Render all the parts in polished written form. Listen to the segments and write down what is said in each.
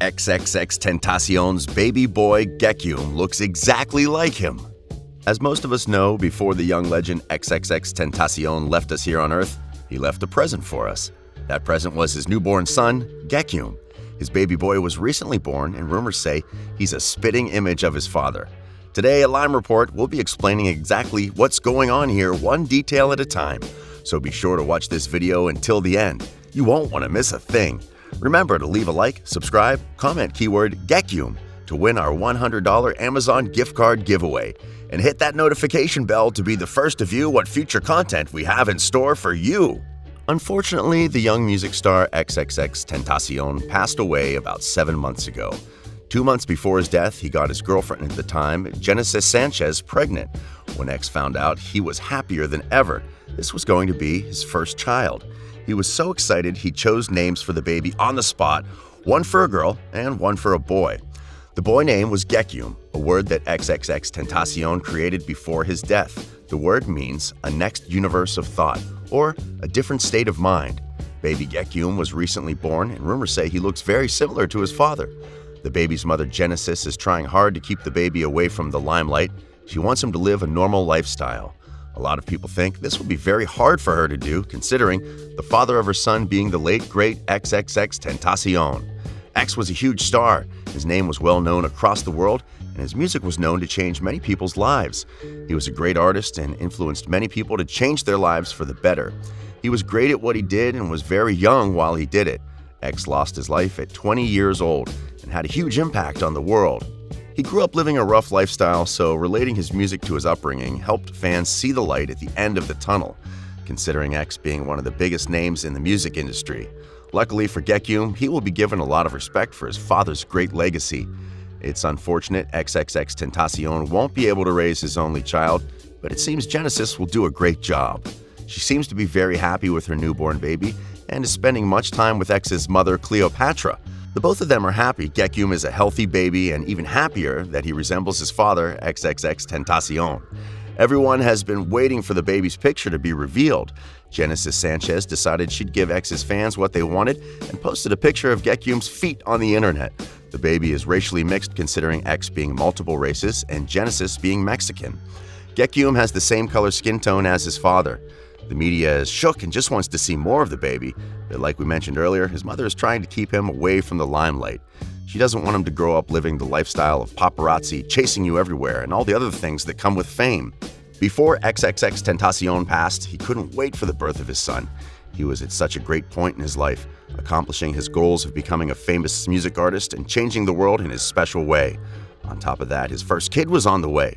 XXXTentacion's baby boy Gekyume looks exactly like him. As most of us know, before the young legend XXXTentacion left us here on Earth, he left a present for us. That present was his newborn son, Gekyume. His baby boy was recently born, and rumors say he's a spitting image of his father. Today at Lime Report, we'll be explaining exactly what's going on here, one detail at a time. So be sure to watch this video until the end. You won't want to miss a thing. Remember to leave a like, subscribe, comment keyword Gekyume to win our $100 Amazon gift card giveaway. And hit that notification bell to be the first to view what future content we have in store for you. Unfortunately, the young music star XXXTentacion passed away about 7 months ago. 2 months before his death, he got his girlfriend at the time, Genesis Sanchez, pregnant. When X found out, he was happier than ever. This was going to be his first child. He was so excited he chose names for the baby on the spot, one for a girl and one for a boy. The boy name was Gekyume, a word that XXXTentacion created before his death. The word means a next universe of thought, or a different state of mind. Baby Gekyume was recently born, and rumors say he looks very similar to his father. The baby's mother, Genesis, is trying hard to keep the baby away from the limelight. She wants him to live a normal lifestyle. A lot of people think this will be very hard for her to do, considering the father of her son being the late, great XXXTentacion. X was a huge star. His name was well known across the world, and his music was known to change many people's lives. He was a great artist and influenced many people to change their lives for the better. He was great at what he did and was very young while he did it. X lost his life at 20 years old and had a huge impact on the world. He grew up living a rough lifestyle, so relating his music to his upbringing helped fans see the light at the end of the tunnel, considering X being one of the biggest names in the music industry. Luckily for Gekyume, he will be given a lot of respect for his father's great legacy. It's unfortunate XXXTentacion won't be able to raise his only child, but it seems Genesis will do a great job. She seems to be very happy with her newborn baby and is spending much time with X's mother, Cleopatra. The both of them are happy Gekyume is a healthy baby, and even happier that he resembles his father, XXXTentacion. Everyone has been waiting for the baby's picture to be revealed. Genesis Sanchez decided she'd give X's fans what they wanted and posted a picture of Gekyume's feet on the internet. The baby is racially mixed, considering X being multiple races and Genesis being Mexican. Gekyume has the same color skin tone as his father. The media is shook and just wants to see more of the baby, but like we mentioned earlier, his mother is trying to keep him away from the limelight. She doesn't want him to grow up living the lifestyle of paparazzi, chasing you everywhere, and all the other things that come with fame. Before XXXTentacion passed, he couldn't wait for the birth of his son. He was at such a great point in his life, accomplishing his goals of becoming a famous music artist and changing the world in his special way. On top of that, his first kid was on the way.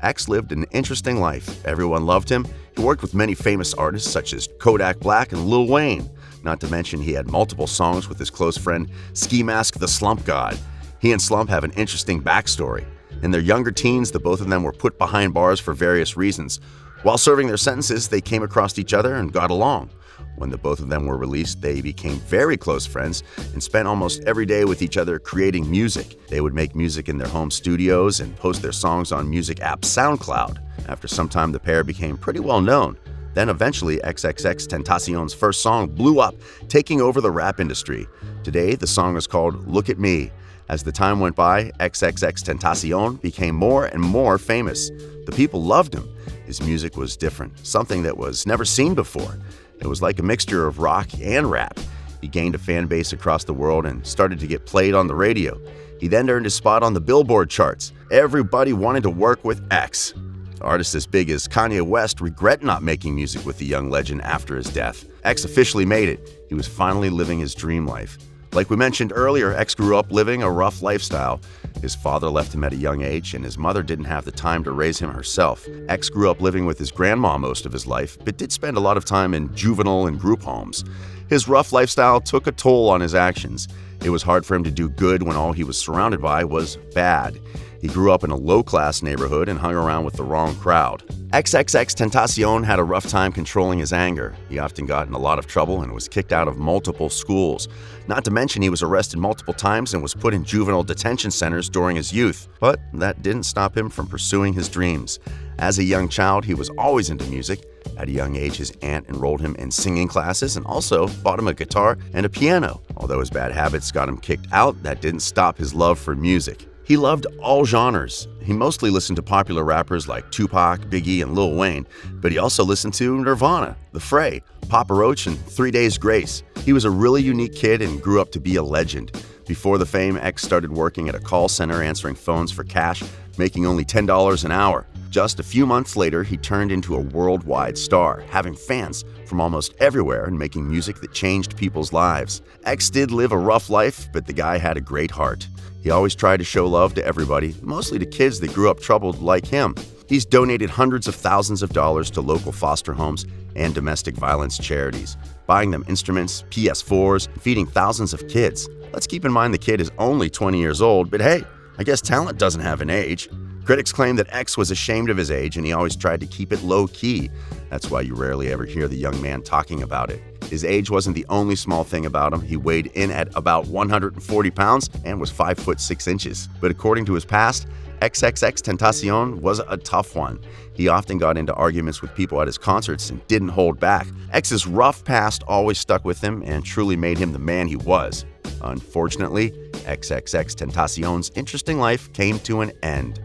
X lived an interesting life. Everyone loved him. He worked with many famous artists such as Kodak Black and Lil Wayne. Not to mention he had multiple songs with his close friend Ski Mask the Slump God. He and Slump have an interesting backstory. In their younger teens, the both of them were put behind bars for various reasons. While serving their sentences, they came across each other and got along. When the both of them were released, they became very close friends and spent almost every day with each other creating music. They would make music in their home studios and post their songs on music app SoundCloud. After some time, the pair became pretty well known. Then eventually, XXXTentacion's first song blew up, taking over the rap industry. Today, the song is called Look at Me. As the time went by, XXXTentacion became more and more famous. The people loved him. His music was different, something that was never seen before. It was like a mixture of rock and rap. He gained a fan base across the world and started to get played on the radio. He then earned his spot on the Billboard charts. Everybody wanted to work with X. Artists as big as Kanye West regret not making music with the young legend after his death. X officially made it. He was finally living his dream life. Like we mentioned earlier, X grew up living a rough lifestyle. His father left him at a young age, and his mother didn't have the time to raise him herself. X grew up living with his grandma most of his life, but did spend a lot of time in juvenile and group homes. His rough lifestyle took a toll on his actions. It was hard for him to do good when all he was surrounded by was bad. He grew up in a low-class neighborhood and hung around with the wrong crowd. XXXTentacion had a rough time controlling his anger. He often got in a lot of trouble and was kicked out of multiple schools. Not to mention he was arrested multiple times and was put in juvenile detention centers during his youth. But that didn't stop him from pursuing his dreams. As a young child, he was always into music. At a young age, his aunt enrolled him in singing classes and also bought him a guitar and a piano. Although his bad habits got him kicked out, that didn't stop his love for music. He loved all genres. He mostly listened to popular rappers like Tupac, Biggie, and Lil Wayne, but he also listened to Nirvana, The Fray, Papa Roach, and 3 Days Grace. He was a really unique kid and grew up to be a legend. Before the fame, X started working at a call center answering phones for cash, making only $10 an hour. Just a few months later, he turned into a worldwide star, having fans from almost everywhere and making music that changed people's lives. X did live a rough life, but the guy had a great heart. He always tried to show love to everybody, mostly to kids that grew up troubled like him. He's donated hundreds of thousands of dollars to local foster homes and domestic violence charities, buying them instruments, PS4s, and feeding thousands of kids. Let's keep in mind the kid is only 20 years old, but hey, I guess talent doesn't have an age. Critics claim that X was ashamed of his age and he always tried to keep it low-key. That's why you rarely ever hear the young man talking about it. His age wasn't the only small thing about him. He weighed in at about 140 pounds and was 5 foot 6 inches. But according to his past, XXXTentacion was a tough one. He often got into arguments with people at his concerts and didn't hold back. X's rough past always stuck with him and truly made him the man he was. Unfortunately, XXXTentacion's interesting life came to an end.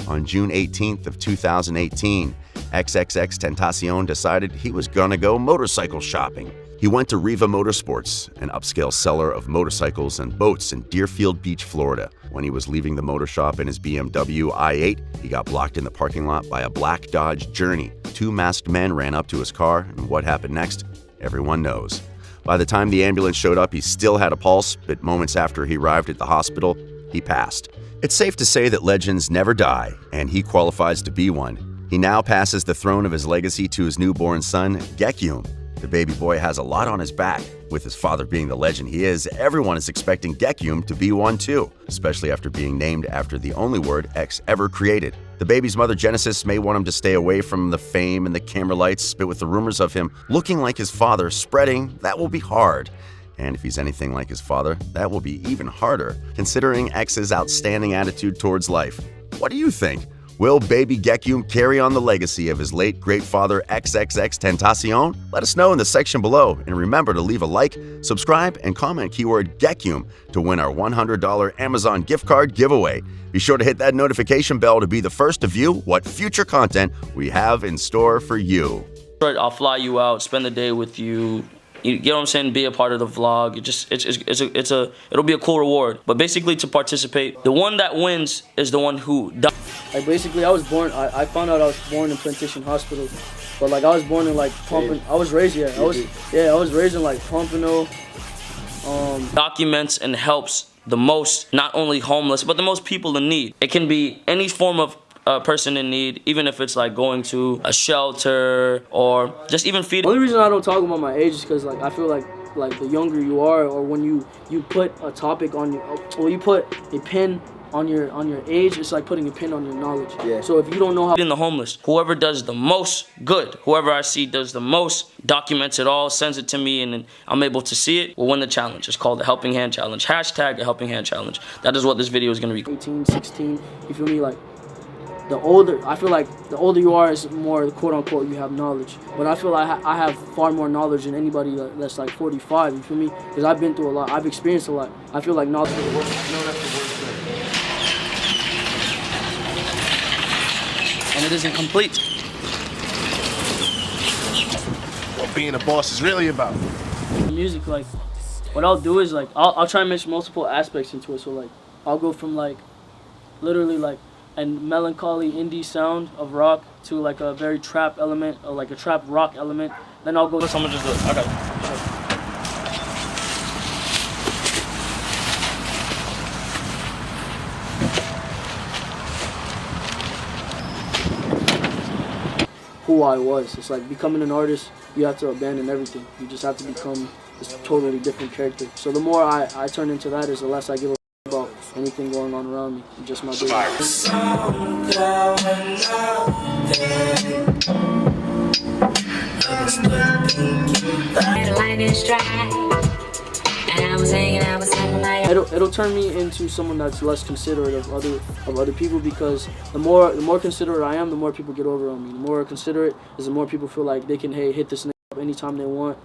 On June 18th of 2018, XXXTentacion decided he was gonna go motorcycle shopping. He went to Riva Motorsports, an upscale seller of motorcycles and boats in Deerfield Beach, Florida. When he was leaving the motor shop in his BMW i8, he got blocked in the parking lot by a black Dodge Journey. 2 masked men ran up to his car, and what happened next, everyone knows. By the time the ambulance showed up, he still had a pulse, but moments after he arrived at the hospital, he passed. It's safe to say that legends never die, and he qualifies to be one. He now passes the throne of his legacy to his newborn son, Gekyume. The baby boy has a lot on his back. With his father being the legend he is, everyone is expecting Gekyume to be one too, especially after being named after the only word X ever created. The baby's mother, Genesis, may want him to stay away from the fame and the camera lights, but with the rumors of him looking like his father spreading, that will be hard. And if he's anything like his father, that will be even harder, considering X's outstanding attitude towards life. What do you think? Will baby Gekyume carry on the legacy of his late great father XXXTentacion? Let us know in the section below, and remember to leave a like, subscribe, and comment keyword Gekyume to win our $100 Amazon gift card giveaway. Be sure to hit that notification bell to be the first to view what future content we have in store for you. I'll fly you out, spend the day with you. You get what I'm saying? Be a part of the vlog. It'll be a cool reward. But basically, to participate, the one that wins is the one who dies. Like basically, I was born. I found out I was born in Plantation Hospital, but like I was born in like Pompano. I was raised I was raised in like Pompano. Documents and helps the most, not only homeless, but the most people in need. It can be any form of person in need, even if it's like going to a shelter or just even feeding. The only reason I don't talk about my age is because like I feel like the younger you are, or when you put a topic on your, or you put a pin on your age, it's like putting a pin on your knowledge. Yeah. So if you don't know how in the homeless, whoever does the most good, whoever I see does the most, documents it all, sends it to me, and then I'm able to see it, will win the challenge. It's called the Helping Hand Challenge. Hashtag the Helping Hand Challenge. That is what this video is gonna be. 18, 16, you feel me? Like I feel like the older you are, is more quote unquote you have knowledge. But I feel like I have far more knowledge than anybody that's like 45. You feel me? Because I've been through a lot. I've experienced a lot. I feel like knowledge. And it isn't complete. What being a boss is really about. Music, like, what I'll do is like I'll try and mix multiple aspects into it. So like I'll go from like literally like a melancholy indie sound of rock to like a very trap element, or like a trap rock element. Then I'll go. Someone just do it. Okay. Who I was. It's like becoming an artist, you have to abandon everything. You just have to become this totally different character. So the more I turn into that, is the less I give a about anything going on around me. I'm just my business. It'll turn me into someone that's less considerate of other people, because the more considerate I am, the more people get over on me. The more considerate is the more people feel like they can hit this nigga up anytime they want.